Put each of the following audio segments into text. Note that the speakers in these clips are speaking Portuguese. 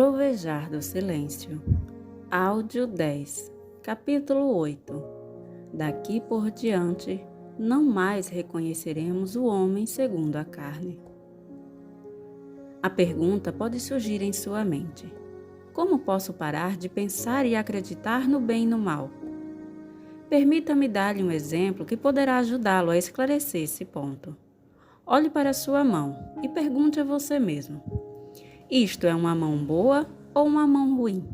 Trovejar do Silêncio. Áudio 10, capítulo 8. Daqui por diante, não mais reconheceremos o homem segundo a carne. A pergunta pode surgir em sua mente: como posso parar de pensar e acreditar no bem e no mal? Permita-me dar-lhe um exemplo que poderá ajudá-lo a esclarecer esse ponto. Olhe para sua mão e pergunte a você mesmo: isto é uma mão boa ou uma mão ruim?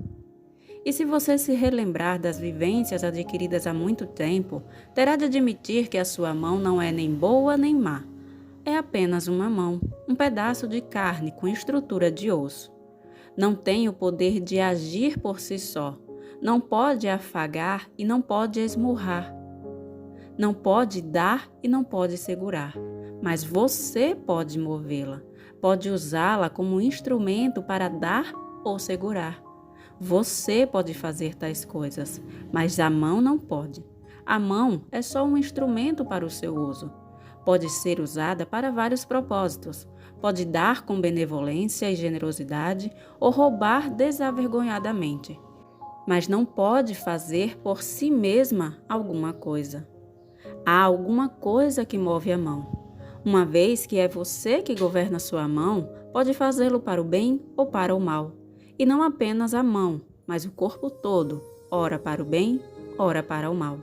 E se você se relembrar das vivências adquiridas há muito tempo, terá de admitir que a sua mão não é nem boa nem má. É apenas uma mão, um pedaço de carne com estrutura de osso. Não tem o poder de agir por si só, não pode afagar e não pode esmurrar. Não pode dar e não pode segurar, mas você pode movê-la. Pode usá-la como instrumento para dar ou segurar. Você pode fazer tais coisas, mas a mão não pode. A mão é só um instrumento para o seu uso. Pode ser usada para vários propósitos. Pode dar com benevolência e generosidade ou roubar desavergonhadamente. Mas não pode fazer por si mesma alguma coisa. Há alguma coisa que move a mão. Uma vez que é você que governa sua mão, pode fazê-lo para o bem ou para o mal. E não apenas a mão, mas o corpo todo, ora para o bem, ora para o mal.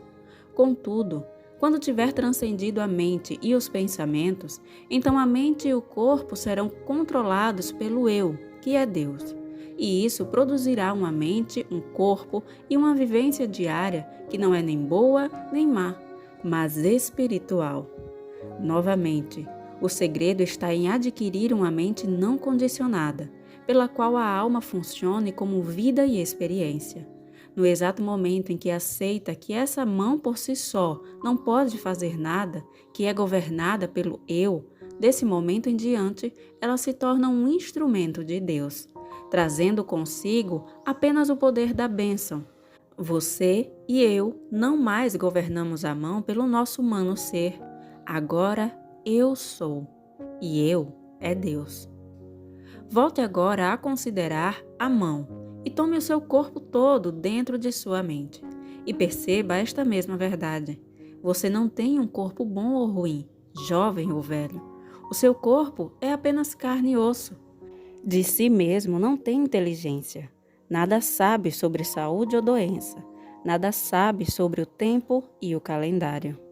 Contudo, quando tiver transcendido a mente e os pensamentos, então a mente e o corpo serão controlados pelo Eu, que é Deus. E isso produzirá uma mente, um corpo e uma vivência diária que não é nem boa nem má, mas espiritual. Novamente, o segredo está em adquirir uma mente não condicionada, pela qual a alma funcione como vida e experiência. No exato momento em que aceita que essa mão por si só não pode fazer nada, que é governada pelo eu, desse momento em diante, ela se torna um instrumento de Deus, trazendo consigo apenas o poder da bênção. Você e eu não mais governamos a mão pelo nosso humano ser. Agora eu sou, e eu é Deus. Volte agora a considerar a mão e tome o seu corpo todo dentro de sua mente. E perceba esta mesma verdade. Você não tem um corpo bom ou ruim, jovem ou velho. O seu corpo é apenas carne e osso. De si mesmo não tem inteligência. Nada sabe sobre saúde ou doença. Nada sabe sobre o tempo e o calendário.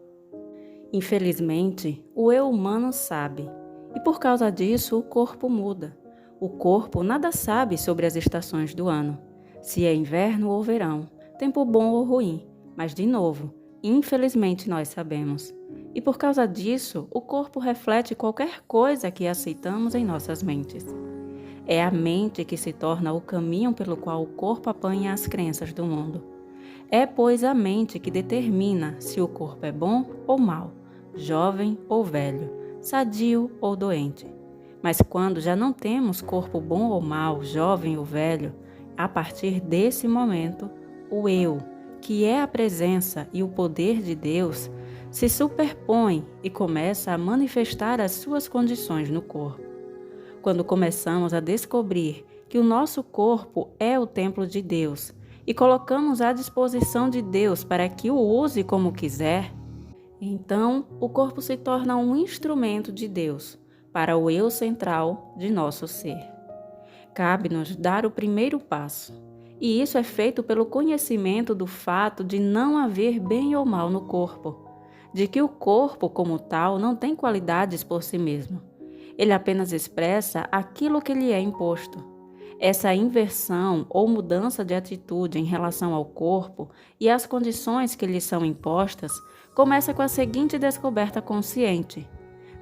Infelizmente, o eu humano sabe, e por causa disso o corpo muda. O corpo nada sabe sobre as estações do ano, se é inverno ou verão, tempo bom ou ruim, mas de novo, infelizmente nós sabemos. E por causa disso, o corpo reflete qualquer coisa que aceitamos em nossas mentes. É a mente que se torna o caminho pelo qual o corpo apanha as crenças do mundo. É, pois, a mente que determina se o corpo é bom ou mau, jovem ou velho, sadio ou doente. Mas quando já não temos corpo bom ou mau, jovem ou velho, a partir desse momento, o eu, que é a presença e o poder de Deus, se superpõe e começa a manifestar as suas condições no corpo. Quando começamos a descobrir que o nosso corpo é o templo de Deus, e colocamos à disposição de Deus para que o use como quiser, então o corpo se torna um instrumento de Deus para o eu central de nosso ser. Cabe-nos dar o primeiro passo, e isso é feito pelo conhecimento do fato de não haver bem ou mal no corpo, de que o corpo como tal não tem qualidades por si mesmo. Ele apenas expressa aquilo que lhe é imposto. Essa inversão ou mudança de atitude em relação ao corpo e às condições que lhe são impostas começa com a seguinte descoberta consciente: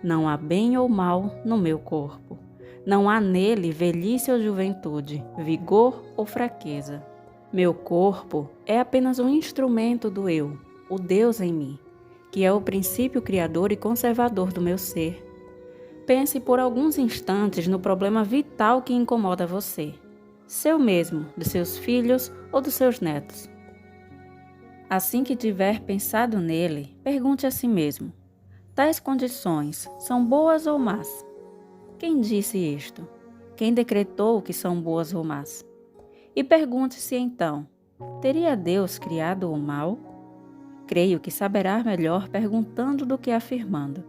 não há bem ou mal no meu corpo. Não há nele velhice ou juventude, vigor ou fraqueza. Meu corpo é apenas um instrumento do eu, o Deus em mim, que é o princípio criador e conservador do meu ser. Pense por alguns instantes no problema vital que incomoda você, seu mesmo, dos seus filhos ou dos seus netos. Assim que tiver pensado nele, pergunte a si mesmo: tais condições são boas ou más? Quem disse isto? Quem decretou que são boas ou más? E pergunte-se então: teria Deus criado o mal? Creio que saberá melhor perguntando do que afirmando.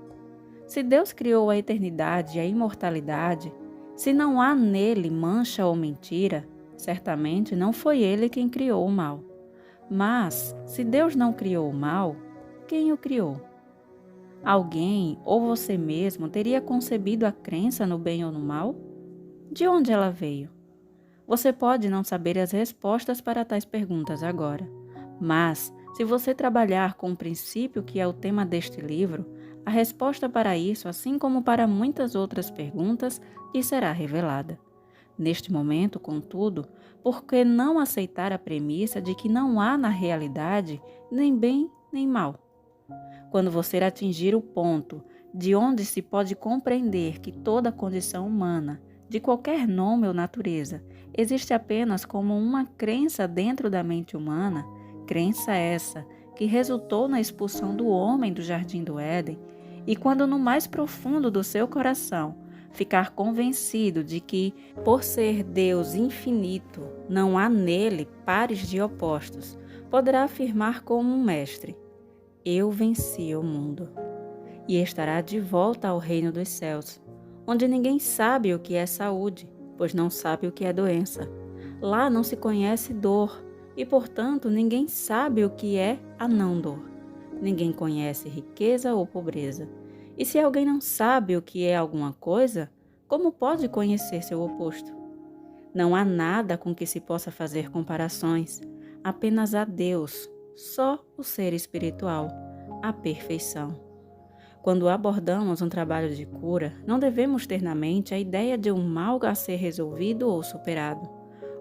Se Deus criou a eternidade e a imortalidade, se não há nele mancha ou mentira, certamente não foi ele quem criou o mal. Mas, se Deus não criou o mal, quem o criou? Alguém ou você mesmo teria concebido a crença no bem ou no mal? De onde ela veio? Você pode não saber as respostas para tais perguntas agora, mas, se você trabalhar com o princípio que é o tema deste livro, a resposta para isso, assim como para muitas outras perguntas, lhe será revelada. Neste momento, contudo, por que não aceitar a premissa de que não há na realidade nem bem nem mal? Quando você atingir o ponto de onde se pode compreender que toda condição humana, de qualquer nome ou natureza, existe apenas como uma crença dentro da mente humana, crença essa que resultou na expulsão do homem do jardim do Éden, e quando no mais profundo do seu coração ficar convencido de que, por ser Deus infinito, não há nele pares de opostos, poderá afirmar como um mestre: eu venci o mundo. E estará de volta ao reino dos céus, onde ninguém sabe o que é saúde, pois não sabe o que é doença. Lá não se conhece dor, e portanto ninguém sabe o que é a não dor. Ninguém conhece riqueza ou pobreza. E se alguém não sabe o que é alguma coisa, como pode conhecer seu oposto? Não há nada com que se possa fazer comparações, apenas há Deus, só o ser espiritual, a perfeição. Quando abordamos um trabalho de cura, não devemos ter na mente a ideia de um mal a ser resolvido ou superado.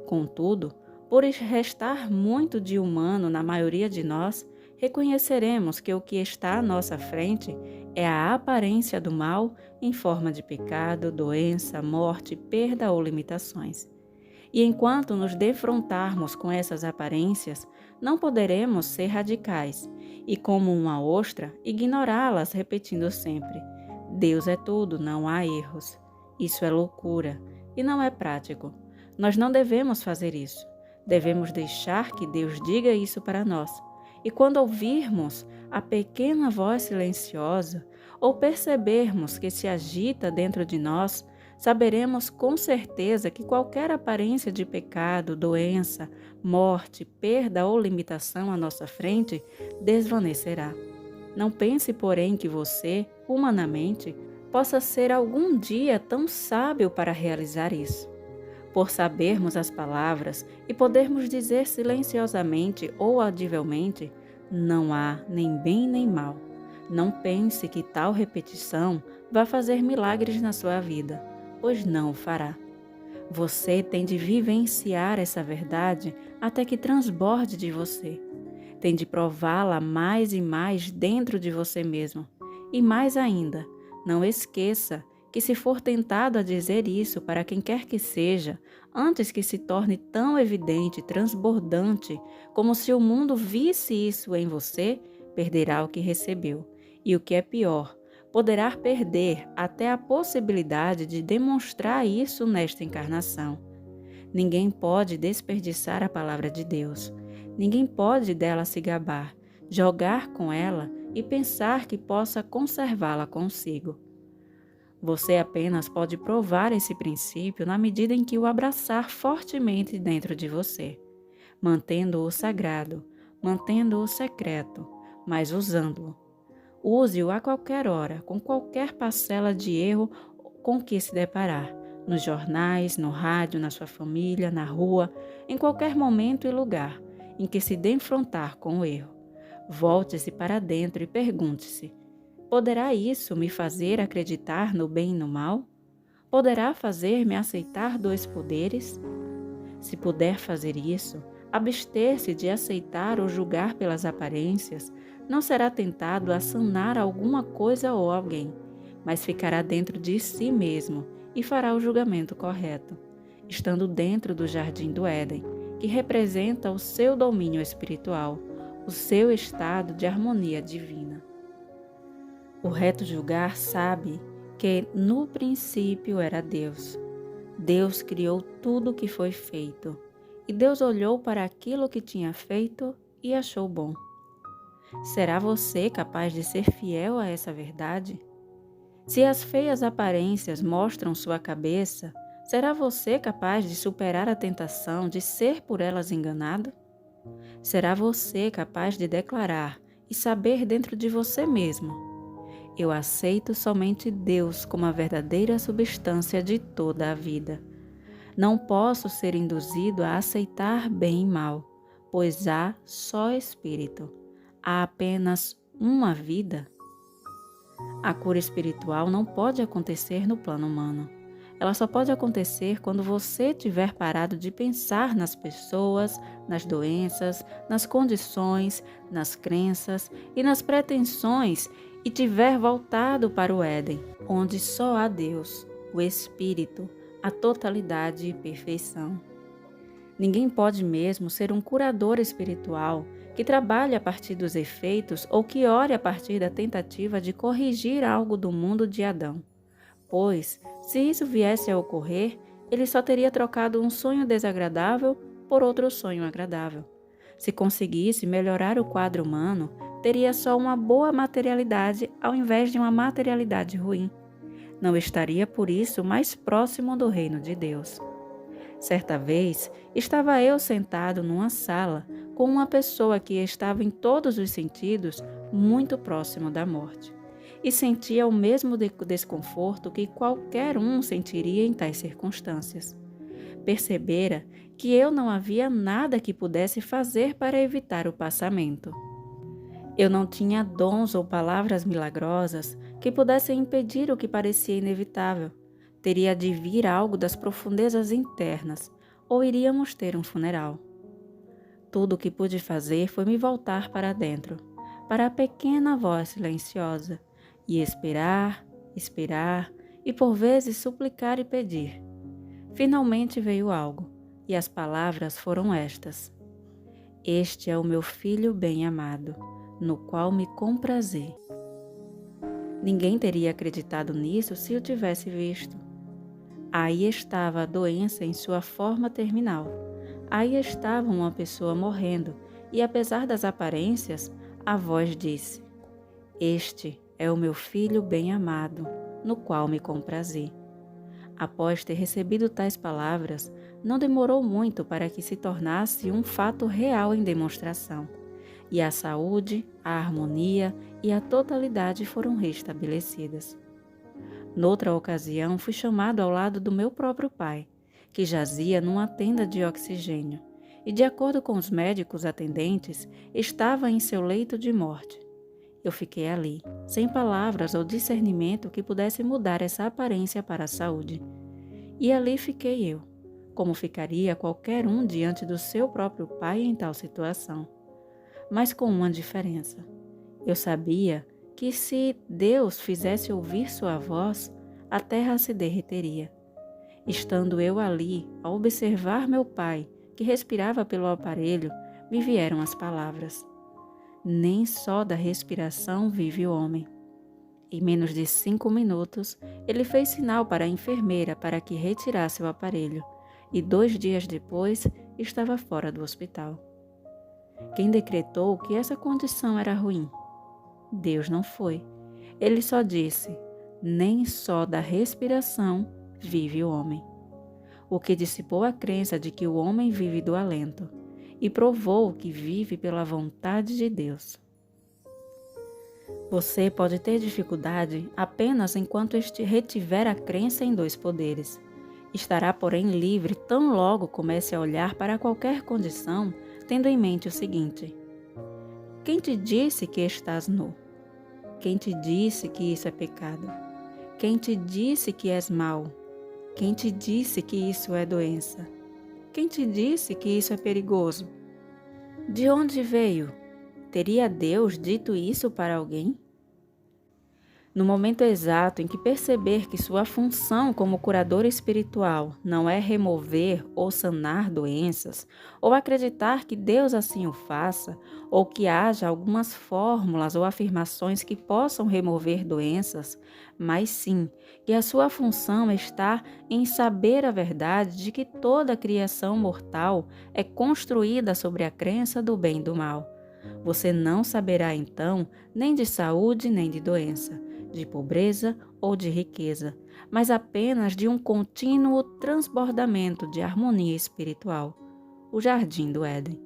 Contudo, por restar muito de humano na maioria de nós, reconheceremos que o que está à nossa frente é a aparência do mal em forma de pecado, doença, morte, perda ou limitações. E enquanto nos defrontarmos com essas aparências, não poderemos ser radicais e, como uma ostra, ignorá-las repetindo sempre: Deus é tudo, não há erros. Isso é loucura e não é prático. Nós não devemos fazer isso. Devemos deixar que Deus diga isso para nós. E quando ouvirmos a pequena voz silenciosa ou percebermos que se agita dentro de nós, saberemos com certeza que qualquer aparência de pecado, doença, morte, perda ou limitação à nossa frente desvanecerá. Não pense, porém, que você, humanamente, possa ser algum dia tão sábio para realizar isso. Por sabermos as palavras e podermos dizer silenciosamente ou audivelmente: não há nem bem nem mal. Não pense que tal repetição vai fazer milagres na sua vida, pois não o fará. Você tem de vivenciar essa verdade até que transborde de você. Tem de prová-la mais e mais dentro de você mesmo. E mais ainda, não esqueça que se for tentado a dizer isso para quem quer que seja, antes que se torne tão evidente e transbordante como se o mundo visse isso em você, perderá o que recebeu. E o que é pior, poderá perder até a possibilidade de demonstrar isso nesta encarnação. Ninguém pode desperdiçar a palavra de Deus. Ninguém pode dela se gabar, jogar com ela e pensar que possa conservá-la consigo. Você apenas pode provar esse princípio na medida em que o abraçar fortemente dentro de você, mantendo-o sagrado, mantendo-o secreto, mas usando-o. Use-o a qualquer hora, com qualquer parcela de erro com que se deparar, nos jornais, no rádio, na sua família, na rua, em qualquer momento e lugar em que se defrontar com o erro. Volte-se para dentro e pergunte-se: poderá isso me fazer acreditar no bem e no mal? Poderá fazer-me aceitar dois poderes? Se puder fazer isso, abster-se de aceitar ou julgar pelas aparências, não será tentado a sanar alguma coisa ou alguém, mas ficará dentro de si mesmo e fará o julgamento correto, estando dentro do jardim do Éden, que representa o seu domínio espiritual, o seu estado de harmonia divina. O reto julgar sabe que no princípio era Deus. Deus criou tudo o que foi feito, e Deus olhou para aquilo que tinha feito e achou bom. Será você capaz de ser fiel a essa verdade? Se as feias aparências mostram sua cabeça, será você capaz de superar a tentação de ser por elas enganado? Será você capaz de declarar e saber dentro de você mesmo: eu aceito somente Deus como a verdadeira substância de toda a vida. Não posso ser induzido a aceitar bem e mal, pois há só Espírito. Há apenas uma vida. A cura espiritual não pode acontecer no plano humano. Ela só pode acontecer quando você tiver parado de pensar nas pessoas, nas doenças, nas condições, nas crenças e nas pretensões e tiver voltado para o Éden, onde só há Deus, o Espírito, a totalidade e perfeição. Ninguém pode mesmo ser um curador espiritual que trabalhe a partir dos efeitos ou que ore a partir da tentativa de corrigir algo do mundo de Adão. Pois, se isso viesse a ocorrer, ele só teria trocado um sonho desagradável por outro sonho agradável. Se conseguisse melhorar o quadro humano, teria só uma boa materialidade ao invés de uma materialidade ruim. Não estaria, por isso, mais próximo do reino de Deus. Certa vez, estava eu sentado numa sala com uma pessoa que estava em todos os sentidos muito próximo da morte e sentia o mesmo desconforto que qualquer um sentiria em tais circunstâncias. Percebera que eu não havia nada que pudesse fazer para evitar o passamento. Eu não tinha dons ou palavras milagrosas que pudessem impedir o que parecia inevitável. Teria de vir algo das profundezas internas, ou iríamos ter um funeral. Tudo o que pude fazer foi me voltar para dentro, para a pequena voz silenciosa, e esperar e por vezes suplicar e pedir. Finalmente veio algo, e as palavras foram estas: este é o meu filho bem-amado, no qual me comprazi. Ninguém teria acreditado nisso se o tivesse visto. Aí estava a doença em sua forma terminal. Aí estava uma pessoa morrendo, e apesar das aparências, a voz disse: este é o meu filho bem-amado, no qual me comprazi. Após ter recebido tais palavras, não demorou muito para que se tornasse um fato real em demonstração, e a saúde, a harmonia e a totalidade foram restabelecidas. Noutra ocasião, fui chamado ao lado do meu próprio pai, que jazia numa tenda de oxigênio, e de acordo com os médicos atendentes, estava em seu leito de morte. Eu fiquei ali, sem palavras ou discernimento que pudesse mudar essa aparência para a saúde. E ali fiquei eu, como ficaria qualquer um diante do seu próprio pai em tal situação. Mas com uma diferença. Eu sabia que se Deus fizesse ouvir sua voz, a terra se derreteria. Estando eu ali, a observar meu pai, que respirava pelo aparelho, me vieram as palavras: nem só da respiração vive o homem. Em menos de 5 minutos, ele fez sinal para a enfermeira para que retirasse o aparelho, e 2 dias depois estava fora do hospital. Quem decretou que essa condição era ruim? Deus não foi. Ele só disse: nem só da respiração vive o homem. O que dissipou a crença de que o homem vive do alento e provou que vive pela vontade de Deus. Você pode ter dificuldade apenas enquanto retiver a crença em 2 poderes. Estará, porém, livre tão logo comece a olhar para qualquer condição, tendo em mente o seguinte: quem te disse que estás nu? Quem te disse que isso é pecado? Quem te disse que és mau? Quem te disse que isso é doença? Quem te disse que isso é perigoso? De onde veio? Teria Deus dito isso para alguém? No momento exato em que perceber que sua função como curador espiritual não é remover ou sanar doenças, ou acreditar que Deus assim o faça, ou que haja algumas fórmulas ou afirmações que possam remover doenças, mas sim que a sua função está em saber a verdade de que toda a criação mortal é construída sobre a crença do bem e do mal. Você não saberá então nem de saúde nem de doença, de pobreza ou de riqueza, mas apenas de um contínuo transbordamento de harmonia espiritual, o jardim do Éden.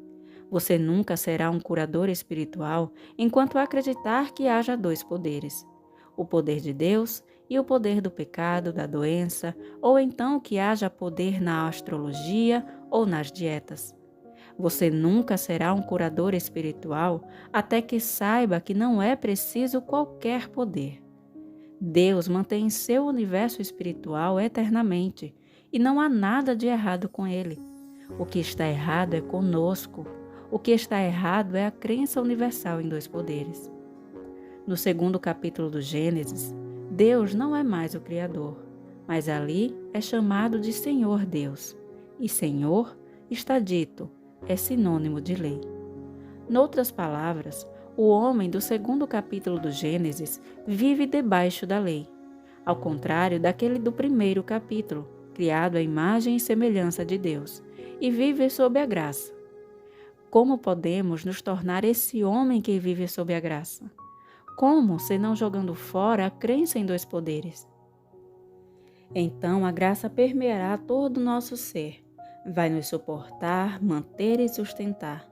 Você nunca será um curador espiritual enquanto acreditar que haja dois poderes, o poder de Deus e o poder do pecado, da doença, ou então que haja poder na astrologia ou nas dietas. Você nunca será um curador espiritual até que saiba que não é preciso qualquer poder. Deus mantém seu universo espiritual eternamente e não há nada de errado com ele. O que está errado é conosco. O que está errado é a crença universal em dois poderes. No segundo capítulo do Gênesis, Deus não é mais o Criador, mas ali é chamado de Senhor Deus. E Senhor, está dito, é sinônimo de lei. Noutras palavras, o homem do segundo capítulo do Gênesis vive debaixo da lei, ao contrário daquele do primeiro capítulo, criado à imagem e semelhança de Deus, e vive sob a graça. Como podemos nos tornar esse homem que vive sob a graça? Como, senão jogando fora a crença em dois poderes? Então a graça permeará todo o nosso ser, vai nos suportar, manter e sustentar.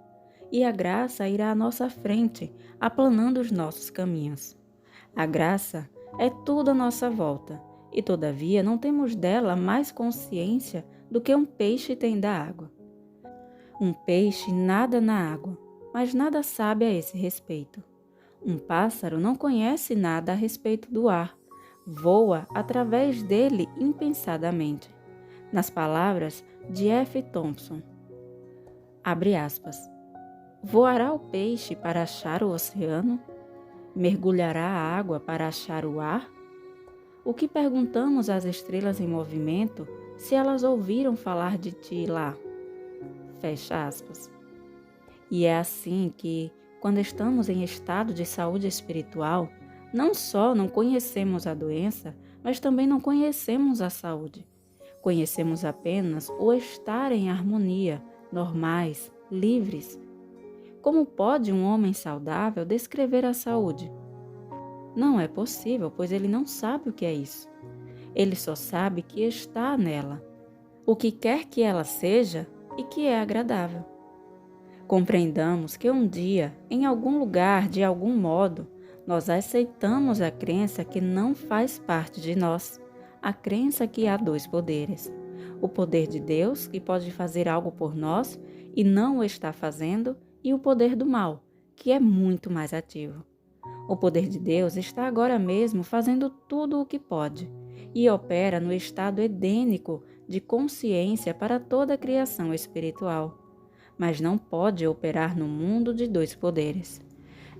E a graça irá à nossa frente, aplanando os nossos caminhos. A graça é tudo à nossa volta, e todavia não temos dela mais consciência do que um peixe tem da água. Um peixe nada na água, mas nada sabe a esse respeito. Um pássaro não conhece nada a respeito do ar, voa através dele impensadamente. Nas palavras de F. Thompson, abre aspas, voará o peixe para achar o oceano? Mergulhará a água para achar o ar? O que perguntamos às estrelas em movimento se elas ouviram falar de ti lá? Fecha aspas. E é assim que, quando estamos em estado de saúde espiritual, não só não conhecemos a doença, mas também não conhecemos a saúde. Conhecemos apenas o estar em harmonia, normais, livres. Como pode um homem saudável descrever a saúde? Não é possível, pois ele não sabe o que é isso. Ele só sabe que está nela, o que quer que ela seja e que é agradável. Compreendamos que um dia, em algum lugar, de algum modo, nós aceitamos a crença que não faz parte de nós, a crença que há dois poderes. O poder de Deus, que pode fazer algo por nós e não o está fazendo, e o poder do mal, que é muito mais ativo. O poder de Deus está agora mesmo fazendo tudo o que pode e opera no estado edênico de consciência para toda a criação espiritual, mas não pode operar no mundo de dois poderes.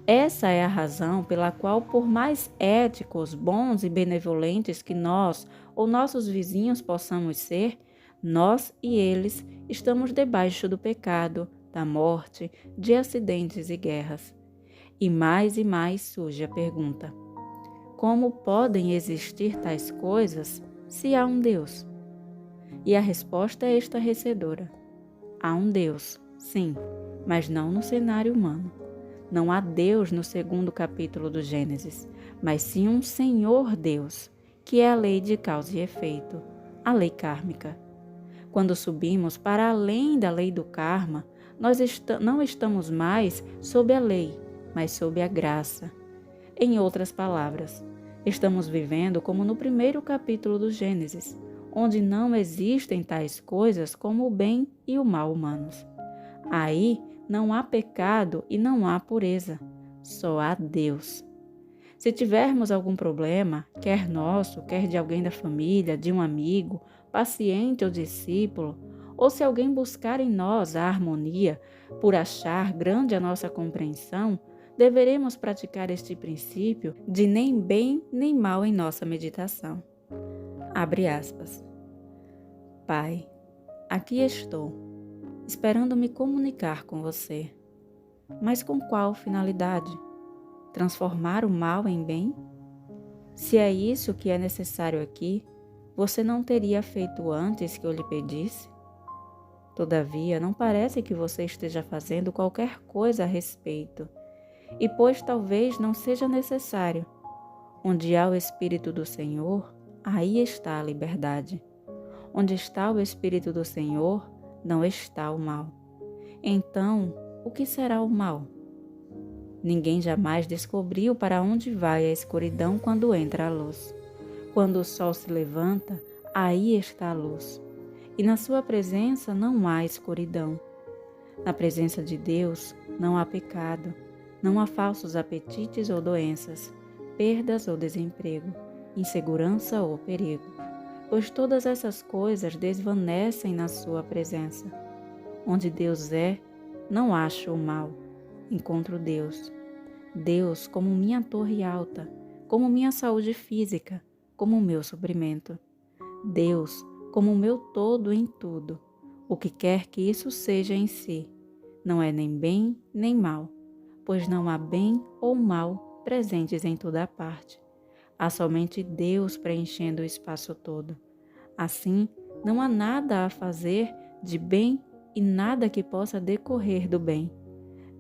Essa é a razão pela qual, por mais éticos, bons e benevolentes que nós ou nossos vizinhos possamos ser, nós e eles estamos debaixo do pecado, da morte, de acidentes e guerras. E mais surge a pergunta: como podem existir tais coisas se há um Deus? E a resposta é estarrecedora. Há um Deus, sim, mas não no cenário humano. Não há Deus no segundo capítulo do Gênesis, mas sim um Senhor Deus, que é a lei de causa e efeito, a lei kármica. Quando subimos para além da lei do karma, nós não estamos mais sob a lei, mas sob a graça. Em outras palavras, estamos vivendo como no primeiro capítulo do Gênesis, onde não existem tais coisas como o bem e o mal humanos. Aí não há pecado e não há pureza, só há Deus. Se tivermos algum problema, quer nosso, quer de alguém da família, de um amigo, paciente ou discípulo, ou se alguém buscar em nós a harmonia por achar grande a nossa compreensão, deveremos praticar este princípio de nem bem nem mal em nossa meditação. Abre aspas. Pai, aqui estou, esperando me comunicar com você. Mas com qual finalidade? Transformar o mal em bem? Se é isso que é necessário aqui, você não teria feito antes que eu lhe pedisse? Todavia, não parece que você esteja fazendo qualquer coisa a respeito, e pois talvez não seja necessário. Onde há o Espírito do Senhor, aí está a liberdade. Onde está o Espírito do Senhor, não está o mal. Então, o que será o mal? Ninguém jamais descobriu para onde vai a escuridão quando entra a luz. Quando o sol se levanta, aí está a luz. E na sua presença não há escuridão. Na presença de Deus não há pecado, não há falsos apetites ou doenças, perdas ou desemprego, insegurança ou perigo, pois todas essas coisas desvanecem na sua presença. Onde Deus é, não acho o mal, encontro Deus. Deus como minha torre alta, como minha saúde física, como meu suprimento. Deus como meu todo em tudo, o que quer que isso seja em si. Não é nem bem nem mal, pois não há bem ou mal presentes em toda parte. Há somente Deus preenchendo o espaço todo. Assim, não há nada a fazer de bem e nada que possa decorrer do bem.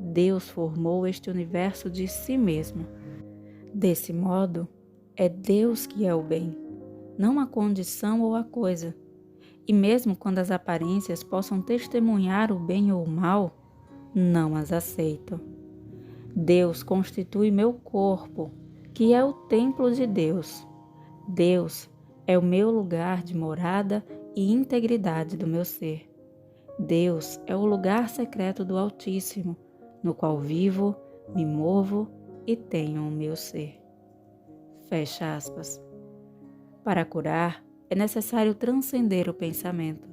Deus formou este universo de si mesmo. Desse modo, é Deus que é o bem, não a condição ou a coisa. E mesmo quando as aparências possam testemunhar o bem ou o mal, não as aceito. Deus constitui meu corpo, que é o templo de Deus. Deus é o meu lugar de morada e integridade do meu ser. Deus é o lugar secreto do Altíssimo, no qual vivo, me movo e tenho o meu ser. Fecha aspas. Para curar, é necessário transcender o pensamento.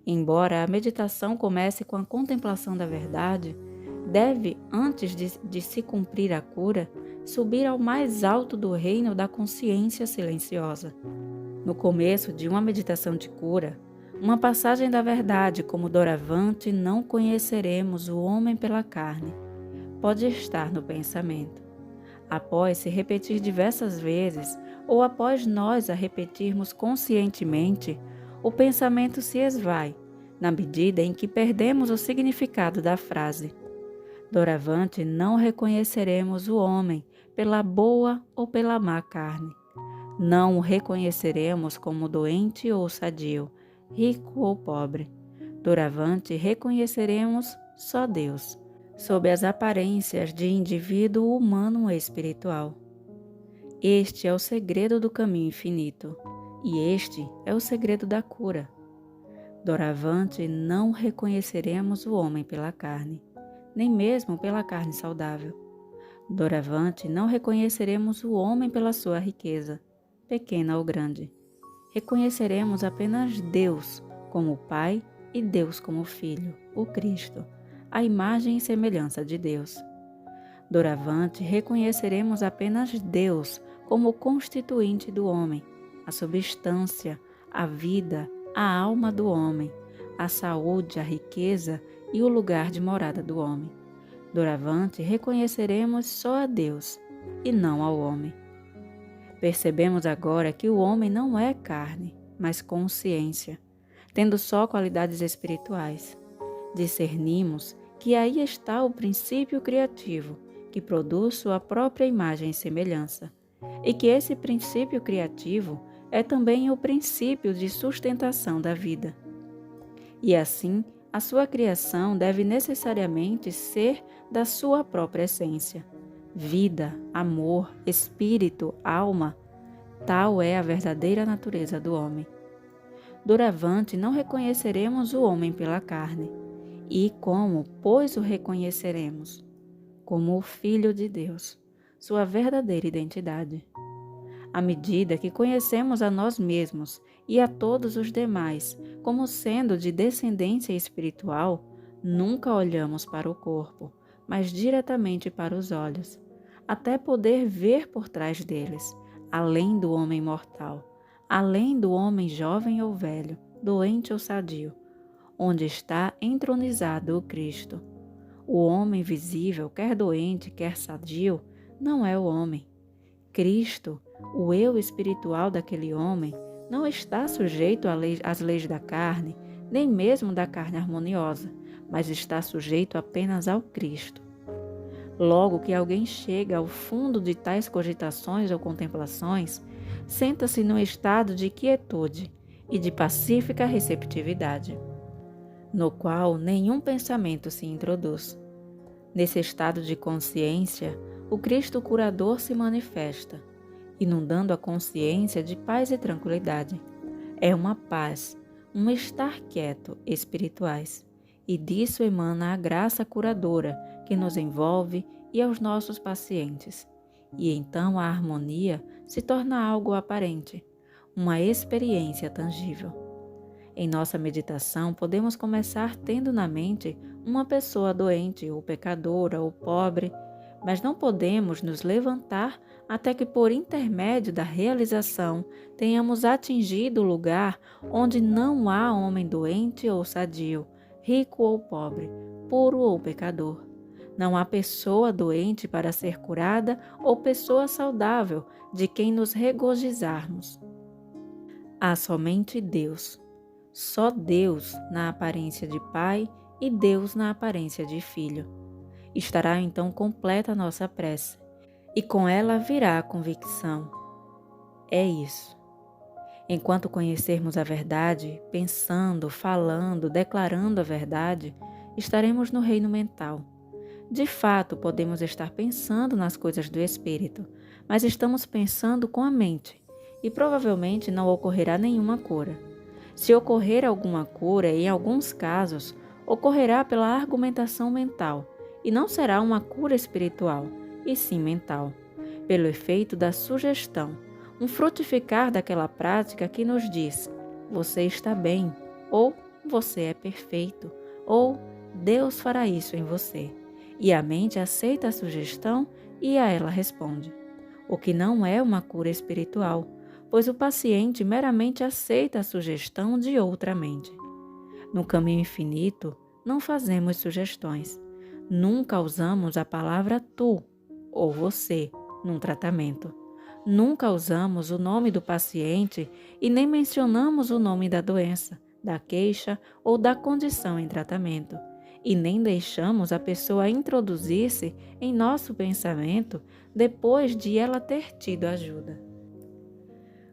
Embora a meditação comece com a contemplação da verdade, deve, antes de se cumprir a cura, subir ao mais alto do reino da consciência silenciosa. No começo de uma meditação de cura, uma passagem da verdade como doravante não conheceremos o homem pela carne, pode estar no pensamento. Após se repetir diversas vezes, ou após nós a repetirmos conscientemente, o pensamento se esvai, na medida em que perdemos o significado da frase. Doravante não reconheceremos o homem pela boa ou pela má carne. Não o reconheceremos como doente ou sadio, rico ou pobre. Doravante reconheceremos só Deus, sob as aparências de indivíduo humano e espiritual. Este é o segredo do caminho infinito, e este é o segredo da cura. Doravante não reconheceremos o homem pela carne, nem mesmo pela carne saudável. Doravante não reconheceremos o homem pela sua riqueza, pequena ou grande. Reconheceremos apenas Deus como Pai e Deus como Filho, o Cristo, a imagem e semelhança de Deus. Doravante reconheceremos apenas Deus como o constituinte do homem, a substância, a vida, a alma do homem, a saúde, a riqueza e o lugar de morada do homem. Doravante reconheceremos só a Deus e não ao homem. Percebemos agora que o homem não é carne, mas consciência, tendo só qualidades espirituais. Discernimos que aí está o princípio criativo, que produz sua própria imagem e semelhança, e que esse princípio criativo é também o princípio de sustentação da vida. E assim, a sua criação deve necessariamente ser da sua própria essência. Vida, amor, espírito, alma, tal é a verdadeira natureza do homem. Doravante não reconheceremos o homem pela carne. E como, pois, o reconheceremos? Como o Filho de Deus, sua verdadeira identidade. À medida que conhecemos a nós mesmos e a todos os demais como sendo de descendência espiritual, nunca olhamos para o corpo, mas diretamente para os olhos, até poder ver por trás deles, além do homem mortal, além do homem jovem ou velho, doente ou sadio, onde está entronizado o Cristo. O homem visível, quer doente, quer sadio, não é o homem. Cristo, o eu espiritual daquele homem, não está sujeito às leis da carne, nem mesmo da carne harmoniosa, mas está sujeito apenas ao Cristo. Logo que alguém chega ao fundo de tais cogitações ou contemplações, senta-se num estado de quietude e de pacífica receptividade, no qual nenhum pensamento se introduz. Nesse estado de consciência, o Cristo curador se manifesta, inundando a consciência de paz e tranquilidade. É uma paz, um estar quieto espirituais, e disso emana a graça curadora que nos envolve e aos nossos pacientes. E então a harmonia se torna algo aparente, uma experiência tangível. Em nossa meditação, podemos começar tendo na mente uma pessoa doente, ou pecadora, ou pobre, mas não podemos nos levantar até que, por intermédio da realização, tenhamos atingido o lugar onde não há homem doente ou sadio, rico ou pobre, puro ou pecador. Não há pessoa doente para ser curada ou pessoa saudável de quem nos regozijarmos. Há somente Deus. Só Deus na aparência de Pai e Deus na aparência de Filho. Estará então completa a nossa prece, e com ela virá a convicção. É isso. Enquanto conhecermos a verdade, pensando, falando, declarando a verdade, estaremos no reino mental. De fato, podemos estar pensando nas coisas do Espírito, mas estamos pensando com a mente, e provavelmente não ocorrerá nenhuma cura. Se ocorrer alguma cura, em alguns casos, ocorrerá pela argumentação mental, e não será uma cura espiritual, e sim mental, pelo efeito da sugestão, um frutificar daquela prática que nos diz: você está bem, ou você é perfeito, ou Deus fará isso em você. E a mente aceita a sugestão e a ela responde, o que não é uma cura espiritual, pois o paciente meramente aceita a sugestão de outra mente. No caminho infinito, não fazemos sugestões. Nunca usamos a palavra tu ou você num tratamento. Nunca usamos o nome do paciente e nem mencionamos o nome da doença, da queixa ou da condição em tratamento. E nem deixamos a pessoa introduzir-se em nosso pensamento depois de ela ter tido ajuda.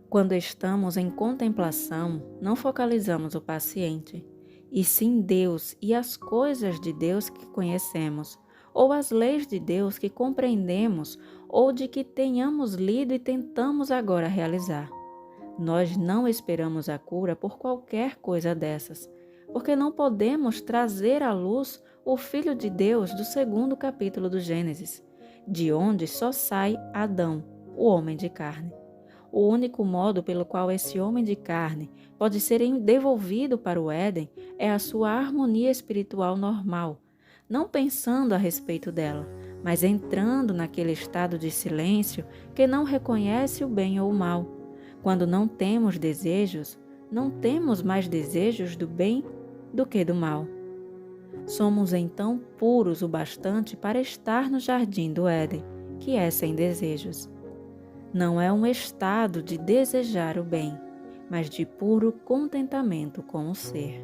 Quando estamos em contemplação, não focalizamos o paciente, e sim Deus e as coisas de Deus que conhecemos, ou as leis de Deus que compreendemos ou de que tenhamos lido e tentamos agora realizar. Nós não esperamos a cura por qualquer coisa dessas, porque não podemos trazer à luz o Filho de Deus do 2º capítulo do Gênesis, de onde só sai Adão, o homem de carne. O único modo pelo qual esse homem de carne pode ser devolvido para o Éden é a sua harmonia espiritual normal, não pensando a respeito dela, mas entrando naquele estado de silêncio que não reconhece o bem ou o mal. Quando não temos desejos, não temos mais desejos do bem do que do mal. Somos então puros o bastante para estar no jardim do Éden, que é sem desejos. Não é um estado de desejar o bem, mas de puro contentamento com o ser.